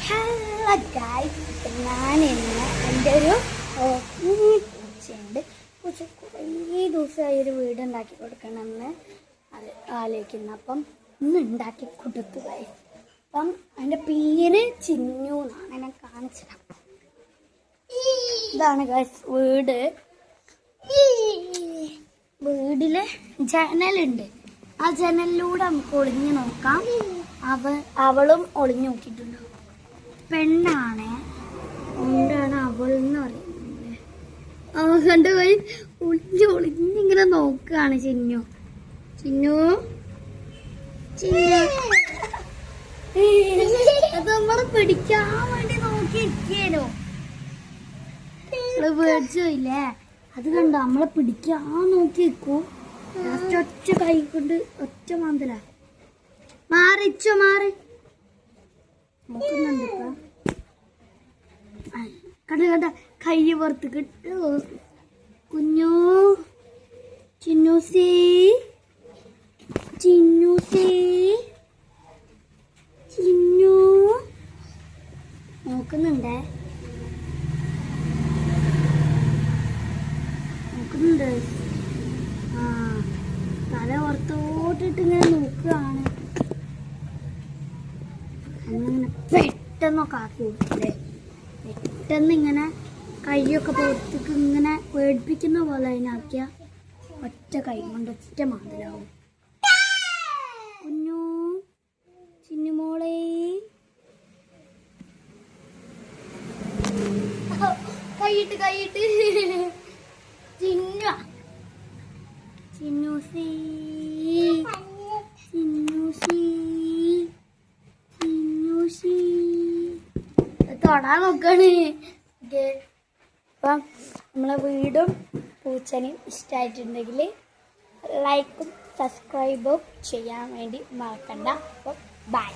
Hello guys, ഞാൻ ഇന്ന് എൻ്റെ ഒരു പൂച്ചയുണ്ട്. പൂച്ച കുറേ ദിവസമായി ഒരു വീട് ഉണ്ടാക്കി കൊടുക്കണമെന്ന് അത് ആലോചിക്കുന്നു. അപ്പം ഇന്ന് ഉണ്ടാക്കി കൊടുത്തു ഗായ്സ്. അപ്പം അതിൻ്റെ പേര് ചിന്നു എന്നാണ്. ഞാൻ കാണിച്ചത്. ഇതാണ് ഗായ്സ് വീട്. വീടില് ജനലുണ്ട്. ആ ജനലിലൂടെ നമുക്ക് ഒളിഞ്ഞു നോക്കാം. അവളും ഒളിഞ്ഞു നോക്കിയിട്ടുണ്ടാവും. പെണ്ണാണ്, അതുകൊണ്ടാണ് അവൾ എന്ന് പറയുന്നത്. അവൻ കണ്ടുപോയി ഒളിഞ്ഞിങ്ങനെ നോക്കുകയാണ്. ചിന്നു ചിന്നു ചിന്നു അത് നമ്മളെ പിടിക്കാൻ വേണ്ടി നോക്കിയിരിക്കല്ലോ. വേടിച്ചില്ലേ? അത് കണ്ടോ, നമ്മളെ പിടിക്കാൻ നോക്കി നിൽക്കൂ. ഒറ്റ കൈ കൊണ്ട് ഒറ്റ മാന്തല മാറിച്ചോ മാറി നോക്കുന്നുണ്ട്. കണ്ട കണ്ട കൈ പുറത്ത് കിട്ടോ. കുഞ്ഞു ചിന്നൂസി ചിന്നൂസി ചിന്നു നോക്കുന്നുണ്ട്. ആ തല പുറത്തോട്ടിട്ട് ഇങ്ങനെ നോക്കുകയാണ്. നമ്മളിങ്ങനെ പെട്ടെന്നൊക്കെ ആക്കി കൊടുക്കില്ലേ? പെട്ടെന്ന് ഇങ്ങനെ കൈയൊക്കെ പുറത്തേക്ക് ഇങ്ങനെ പേടിപ്പിക്കുന്ന പോലെ അതിനാക്കിയ ഒറ്റ കൈ കൊണ്ട് ഒറ്റ മാതിരാവും. കുഞ്ഞു ചിന്നുമോളെ കൈയിട്ട് ചിന്നു ചിന്നൂസി ചിന്നൂസി ചിന്നൂസി തൊടാൻ നോക്കാണ്. അപ്പം നമ്മളെ വീടും പൂച്ചനെയും ഇഷ്ടമായിട്ടുണ്ടെങ്കിൽ ലൈക്കും സബ്സ്ക്രൈബും ചെയ്യാൻ വേണ്ടി മറക്കണ്ട. അപ്പം ബൈ.